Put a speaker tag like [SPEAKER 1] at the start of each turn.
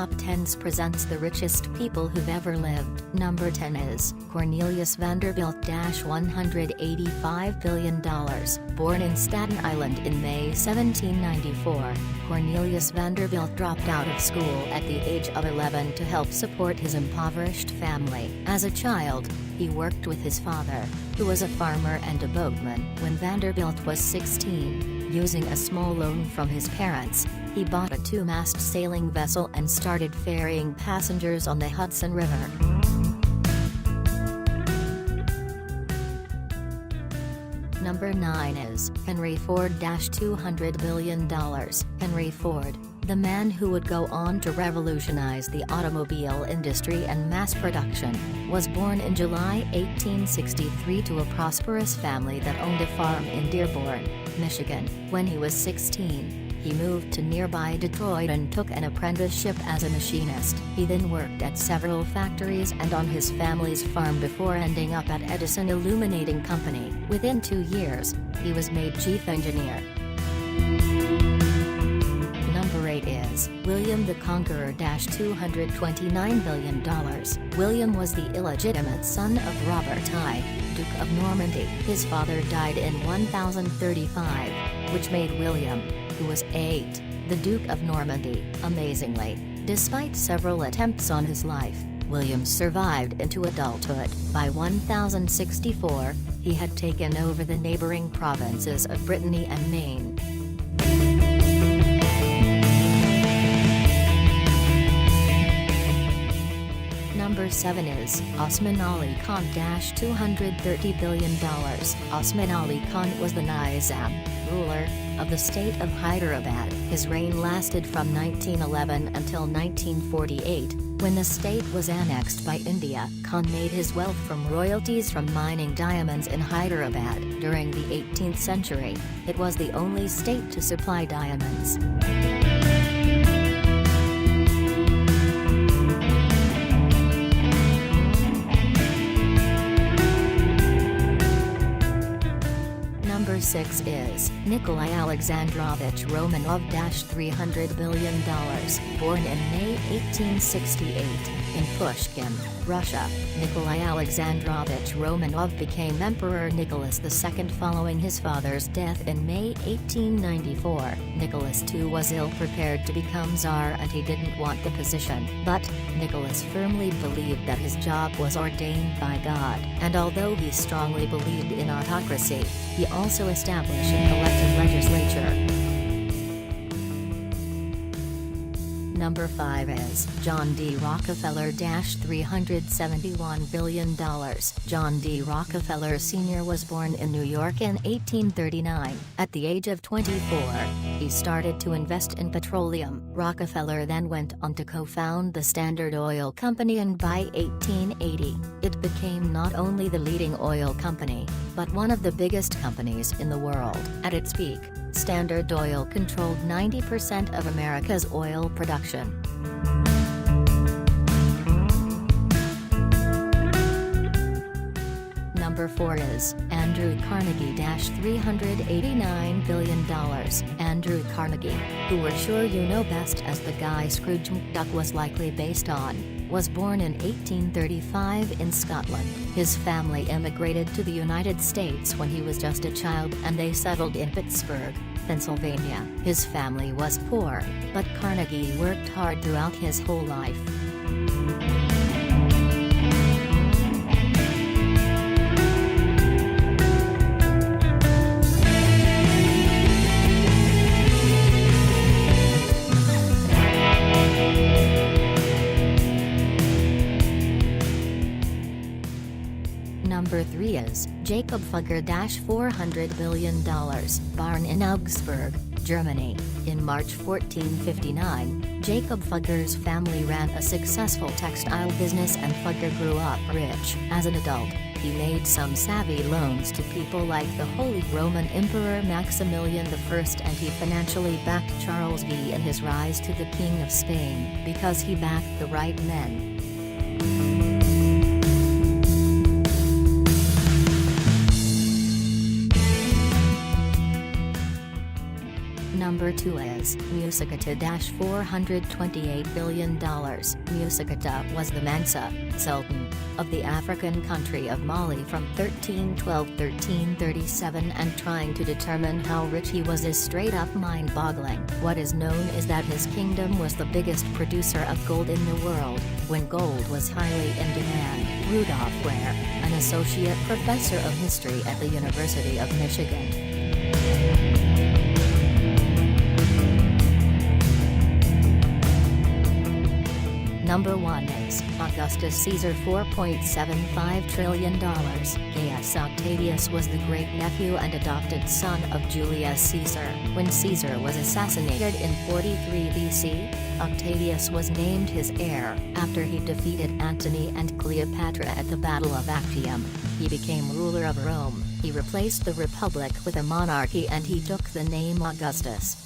[SPEAKER 1] Top 10s presents the richest people who've ever lived. Number 10 is Cornelius Vanderbilt. $185 billion. Born in Staten Island in May 1794, Cornelius Vanderbilt dropped out of school at the age of 11 to help support his impoverished family. As a child, he worked with his father, who was a farmer and a boatman. When Vanderbilt was 16, using a small loan from his parents, he bought a two-mast sailing vessel and started ferrying passengers on the Hudson River. Number 9 is Henry Ford. $200 billion. Henry Ford, the man who would go on to revolutionize the automobile industry and mass production, was born in July 1863 to a prosperous family that owned a farm in Dearborn, Michigan. When he was 16, he moved to nearby Detroit and took an apprenticeship as a machinist. He then worked at several factories and on his family's farm before ending up at Edison Illuminating Company. Within 2 years, he was made chief engineer. Number 8 is William the Conqueror. $229 billion. William was the illegitimate son of Robert I, Duke of Normandy. His father died in 1035, which made William, who was 8, the Duke of Normandy. Amazingly, despite several attempts on his life, William survived into adulthood. By 1064, he had taken over the neighboring provinces of Brittany and Maine. Number 7 is Osman Ali Khan. $230 billion. Osman Ali Khan was the Nizam, ruler of the state of Hyderabad. His reign lasted from 1911 until 1948, when the state was annexed by India. Khan made his wealth from royalties from mining diamonds in Hyderabad. During the 18th century, it was the only state to supply diamonds. Number 6 is Nikola Alexandrovich Romanov. $300 billion. Born in May 1868, in Pushkin, Russia, Nikola Alexandrovich Romanov became Emperor Nicholas II following his father's death in May 1894. Nicholas II was ill-prepared to become Tsar and he didn't want the position. But Nicholas firmly believed that his job was ordained by God, and although he strongly believed in autocracy, he also established an elected legislature. Number 5 is John D. Rockefeller. $371 billion. John D. Rockefeller Sr. was born in New York in 1839. At the age of 24, he started to invest in petroleum. Rockefeller then went on to co-found the Standard Oil Company, and by 1880, it became not only the leading oil company, but one of the biggest companies in the world. At its peak, Standard Oil controlled 90% of America's oil production. Number 4 is Andrew Carnegie. $389 billion. Andrew Carnegie, who we're sure you know best as the guy Scrooge McDuck was likely based on, was born in 1835 in Scotland. His family immigrated to the United States when he was just a child and they settled in Pittsburgh, Pennsylvania. His family was poor, but Carnegie worked hard throughout his whole life. Number 3 is Jakob Fugger. $400 billion. Born in Augsburg, Germany, in March 1459, Jakob Fugger's family ran a successful textile business and Fugger grew up rich. As an adult, he made some savvy loans to people like the Holy Roman Emperor Maximilian I, and he financially backed Charles V in his rise to the King of Spain because he backed the right men. Number Number 2 is Musa Keita $428 billion. Musa Keita was the Mansa, Sultan, of the African country of Mali from 1312–1337, and trying to determine how rich he was is straight up mind-boggling. What is known is that his kingdom was the biggest producer of gold in the world, when gold was highly in demand. Rudolf Ware, an associate professor of history at the University of Michigan. Number 1 is Augustus Caesar $4.75 trillion. Gaius Octavius was the great-nephew and adopted son of Julius Caesar. When Caesar was assassinated in 43 BC, Octavius was named his heir. After he defeated Antony and Cleopatra at the Battle of Actium, he became ruler of Rome. He replaced the Republic with a monarchy and he took the name Augustus.